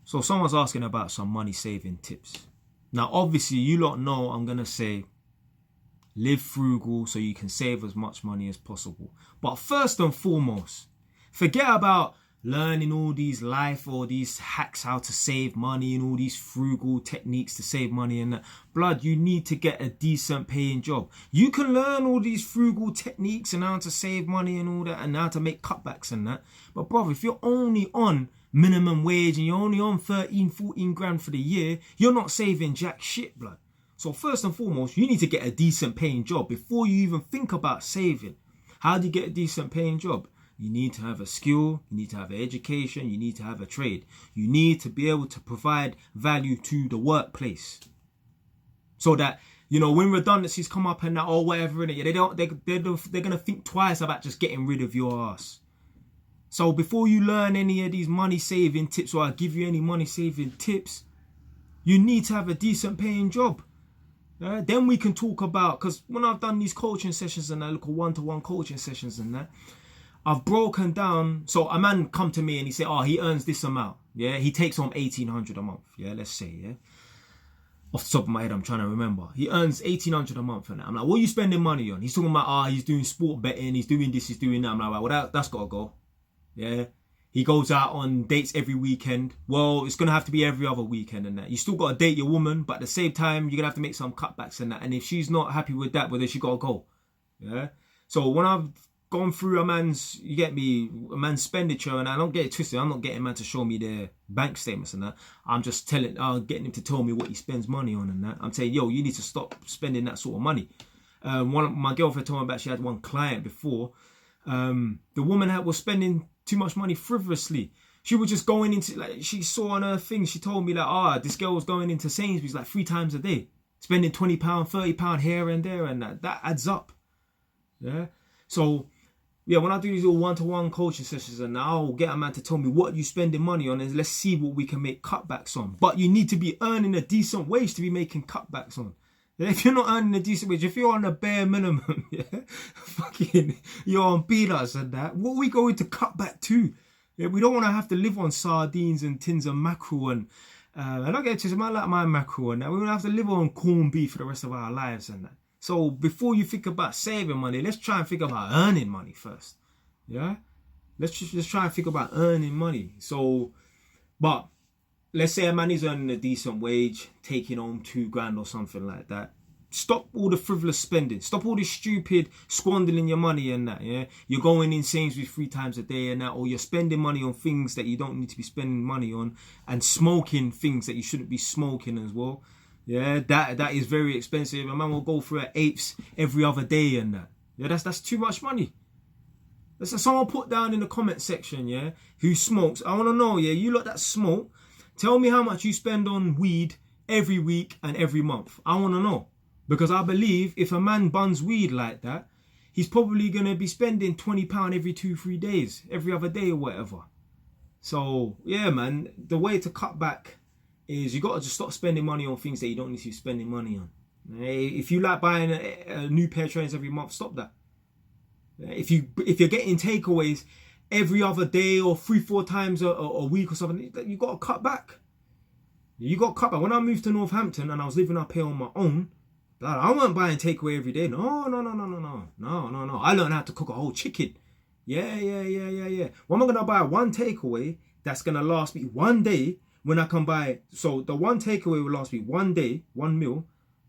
So someone's asking about some money saving tips. Now, obviously, you lot know I'm going to say live frugal so you can save as much money as possible. But first and foremost, forget about learning all these life or these hacks how to save money and all these frugal techniques to save money and that. Blood, you need to get a decent paying job. You can learn all these frugal techniques and how to save money and all that and how to make cutbacks and that. But brother, if you're only on minimum wage and you're only on 13, 14 grand for the year, you're not saving jack shit, blood. So first and foremost, you need to get a decent paying job before you even think about saving. How do you get a decent paying job? You need to have a skill, you need to have an education, you need to have a trade. You need to be able to provide value to the workplace. So that, you know, when redundancies come up and that or whatever in it, they're gonna think twice about just getting rid of your ass. So before you learn any of these money saving tips or I give you any money saving tips, you need to have a decent paying job. Then we can talk about, because when I've done these coaching sessions and I look at one-to-one coaching sessions and that, I've broken down. So a man come to me and he say, oh, he earns this amount. Yeah, he takes home 1,800 a month. Yeah, let's say, yeah. Off the top of my head, I'm trying to remember. He earns 1,800 a month and that. I'm like, what are you spending money on? He's talking about, he's doing sport betting, he's doing this, he's doing that. I'm like, well, that's got to go. Yeah. He goes out on dates every weekend. Well, it's going to have to be every other weekend and that. You still got to date your woman, but at the same time, you're going to have to make some cutbacks and that. And if she's not happy with that, well, then she got to go. Yeah. So when I've gone through a man's expenditure, and I don't get it twisted, I'm not getting man to show me their bank statements and that. I'm just getting him to tell me what he spends money on and that. I'm saying, yo, you need to stop spending that sort of money. My girlfriend told me about she had one client before. The woman was spending too much money frivolously. She was just going into, like, she saw on her thing, she told me that, this girl was going into Sainsbury's like 3 times a day, spending £20, £30 here and there, and that adds up. Yeah. So, yeah, when I do these little one-to-one coaching sessions, and I'll get a man to tell me what you spending money on, and let's see what we can make cutbacks on. But you need to be earning a decent wage to be making cutbacks on. If you're not earning a decent wage, if you're on a bare minimum, yeah, fucking, you're on peanuts and that, what are we going to cut back to? Yeah, we don't want to have to live on sardines and tins of mackerel and I don't get to I like my mackerel and that. We're going to have to live on corned beef for the rest of our lives and that. So before you think about saving money, let's try and think about earning money first. Yeah? Let's try and think about earning money. So, but let's say a man is earning a decent wage, taking home 2 grand or something like that. Stop all the frivolous spending. Stop all this stupid squandering your money and that, yeah? You're going in Sainsbury's 3 times a day and that, or you're spending money on things that you don't need to be spending money on, and smoking things that you shouldn't be smoking as well. Yeah, that is very expensive. A man will go through an apes every other day and that. Yeah, that's too much money. That's someone put down in the comment section, yeah, who smokes. I want to know, yeah, you lot that smoke, tell me how much you spend on weed every week and every month. I want to know. Because I believe if a man buns weed like that, he's probably going to be spending £20 every 2-3 days, every other day or whatever. So, yeah, man, the way to cut back is you got to just stop spending money on things that you don't need to be spending money on. If you like buying a new pair of trainers every month, stop that. If you're getting takeaways every other day or 3-4 times a week or something, you got to cut back. You got to cut back. When I moved to Northampton and I was living up here on my own, I wasn't buying takeaway every day. No. I learned how to cook a whole chicken. Yeah. Well, I'm going to buy one takeaway that's going to last me one day when I can buy. So the one takeaway will last me one day, one meal,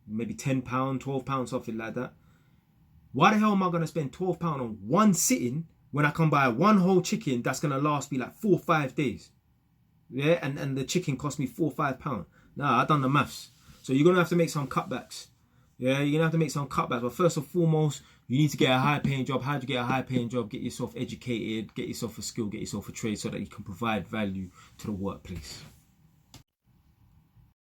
maybe £10, £12, something like that. Why the hell am I going to spend £12 on one sitting when I can buy one whole chicken that's going to last me like 4 or 5 days? Yeah, and the chicken cost me £4 or £5. Nah, I've done the maths. So you're going to have to make some cutbacks. Yeah, you're going to have to make some cutbacks. But first and foremost, you need to get a high-paying job. How do you get a high-paying job? Get yourself educated, get yourself a skill, get yourself a trade so that you can provide value to the workplace.